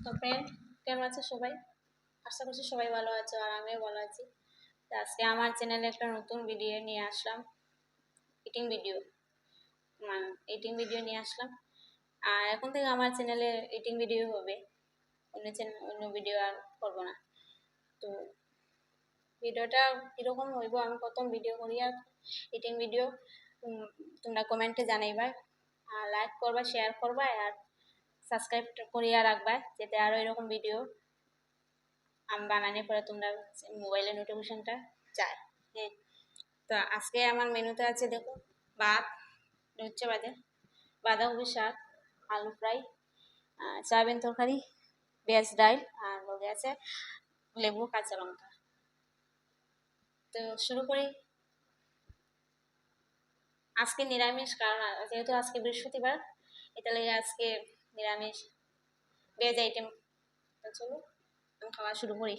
তো ফ্রেন্ড, কেমন আছো সবাই? আশা করছি সবাই ভালো আছো আর আমিও ভালো আছি। তো আজকে আমার চ্যানেলে একটা নতুন ভিডিও নিয়ে আসলাম, ইটিং ভিডিও। ইটিং ভিডিও নিয়ে আসলাম। আর এখন থেকে আমার চ্যানেলে ইটিং ভিডিও হবে, অন্য ভিডিও আর করবো না। তো ভিডিওটা কীরকম হইব, আমি প্রথম ভিডিও করি আর ইটিং ভিডিও তোমরা কমেন্টে জানাইবা, আর লাইক করবা, শেয়ার করবা আর সাবস্ক্রাইব করিয়া রাখবা, যাতে আরও এরকম ভিডিও আমি বানানোর পরে তোমরা মোবাইলে নোটিফিকেশনটা চাই। হ্যাঁ, তো আজকে আমার মেনুতে আছে, দেখো, ভাত, উচ্ছে ভাজা, বাঁধাকপি শাক, আলু ফ্রাই, সয়াবিন তরকারি, পেঁয়াজ ডাল, আর লগে আছে লেবু, কাঁচা লঙ্কা। তো শুরু করি। আজকে নিরামিষ, কারণ যেহেতু আজকে বৃহস্পতিবার, এটা লেগে আজকে নিরামিষ ভেজ আইটেম। তো চলো আমি খাওয়া শুরু করি।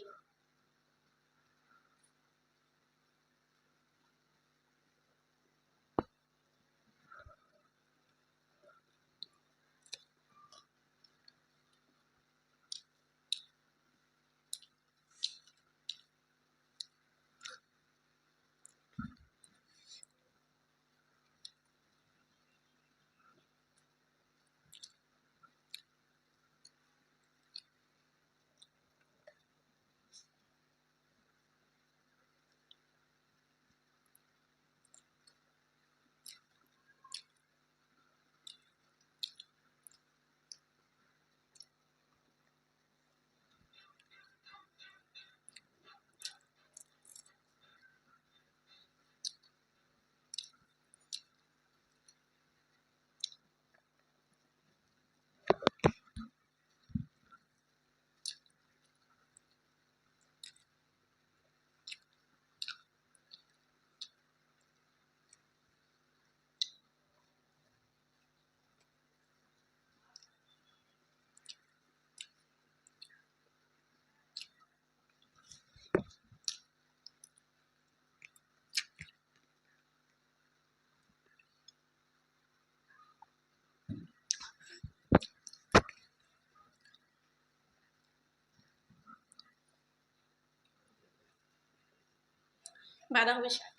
বাঁধাকপি শাক।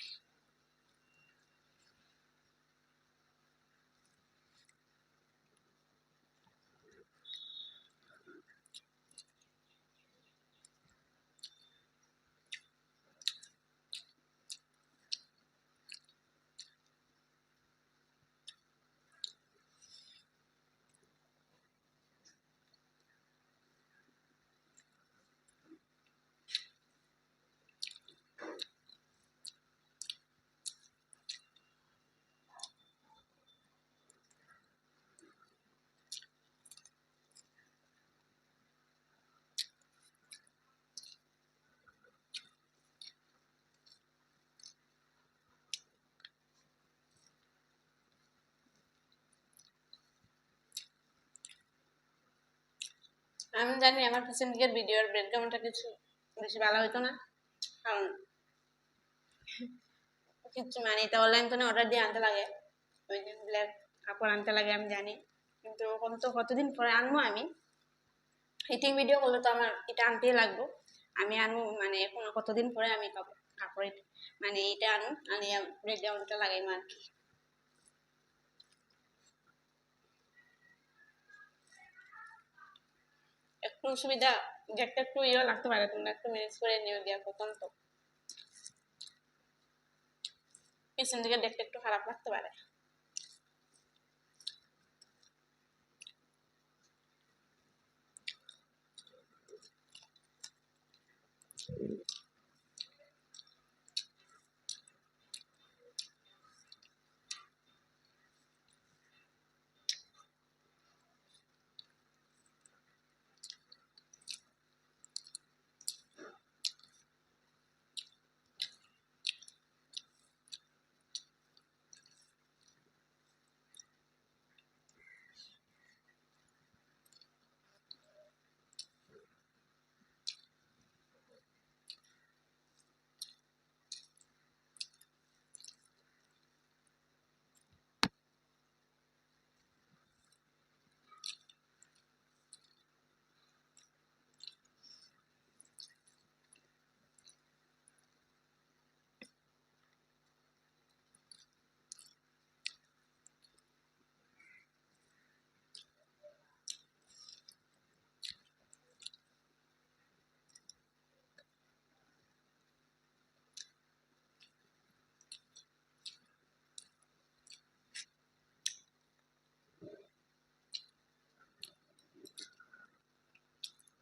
আমি জানি আমার পিছন দিকের ভিডিওর ব্যাকগ্রাউন্ডটা কিছু বেশি ভালো হইতো না, কারণ কিছু মানে এটা অনলাইন তো অর্ডার দিয়ে আনতে লাগে, ওই যে ব্ল্যাক কাপড় আনতে লাগে, আমি জানি। কিন্তু কতদিন পরে আনবো আমি। ইটিং ভিডিও করলে তো আমার এটা আনতেই লাগবো। আমি আনবো মানে এখন কতদিন পরে আমি কাপড় মানে এটা আনিয়া ব্যাকগ্রাউন্ডটা লাগাইবো আর কি। একটু সুবিধা, দেখতে একটু ইয়ে লাগতে পারে, তোমরা একটু ম্যানেজ করে নিও দিয়া, প্রথম তো পিছন দিকে দেখতে একটু খারাপ লাগতে পারে।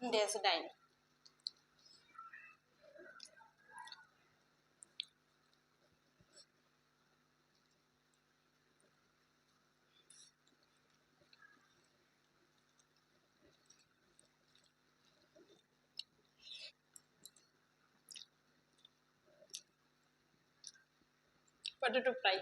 There's dine. Potato fry.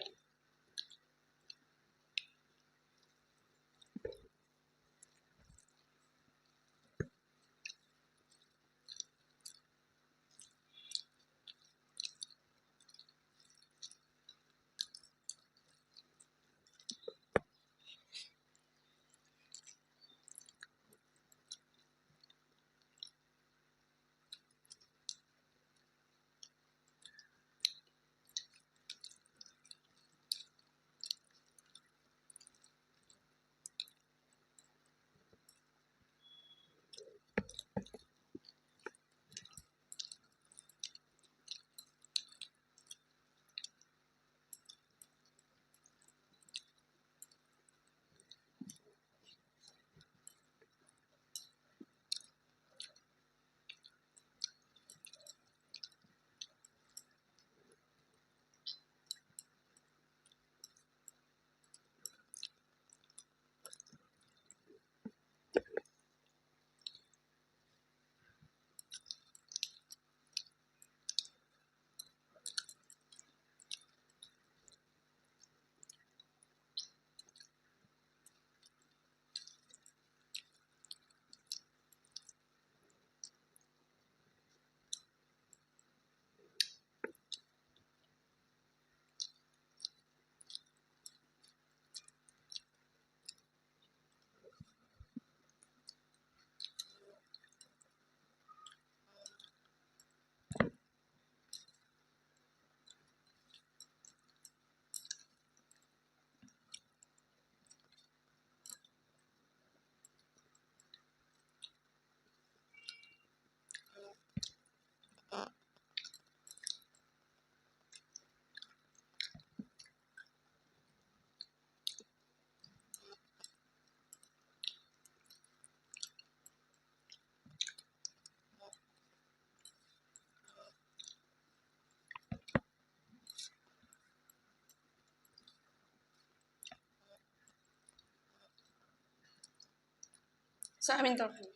Soybean তরকারি।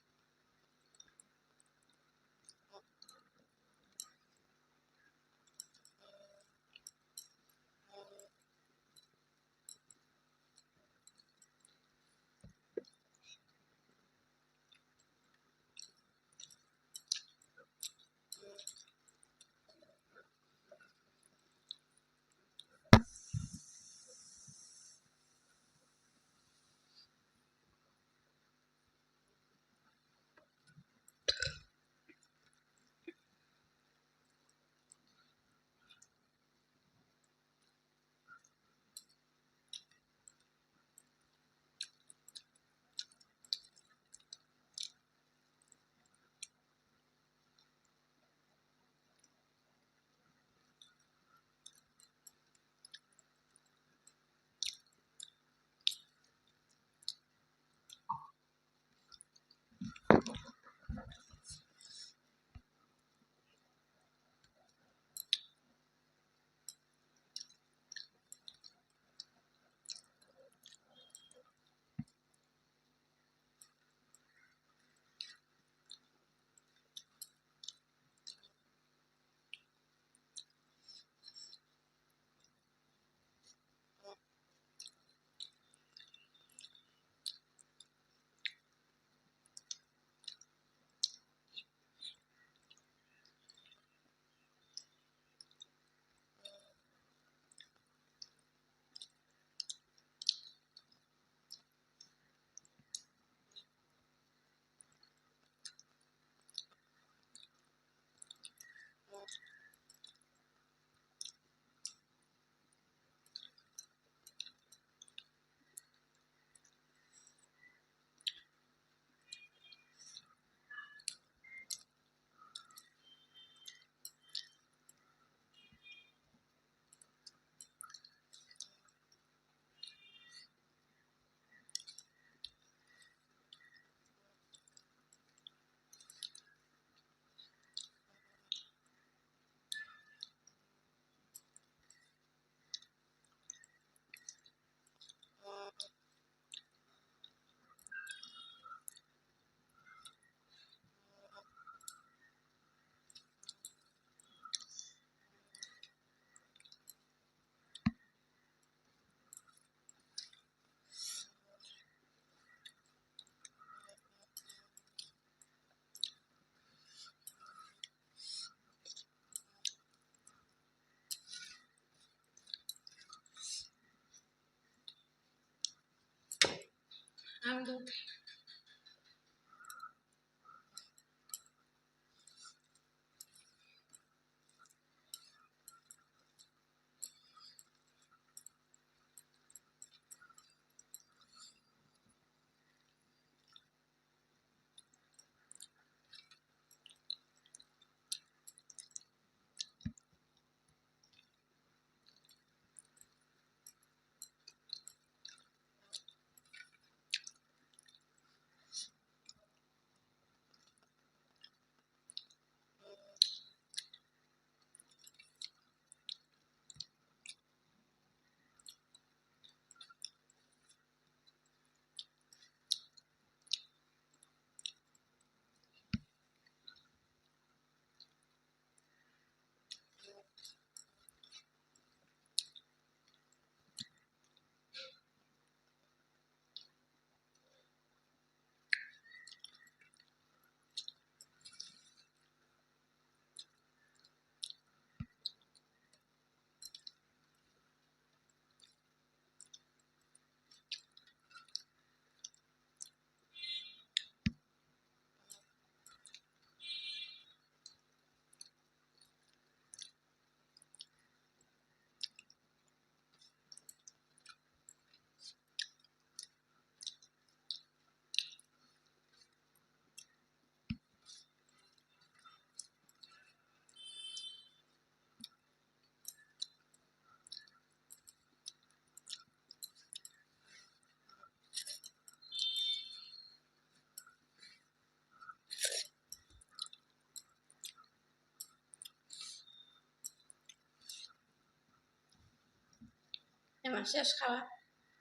আমার শেষ খাওয়া।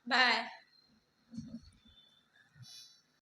বাই।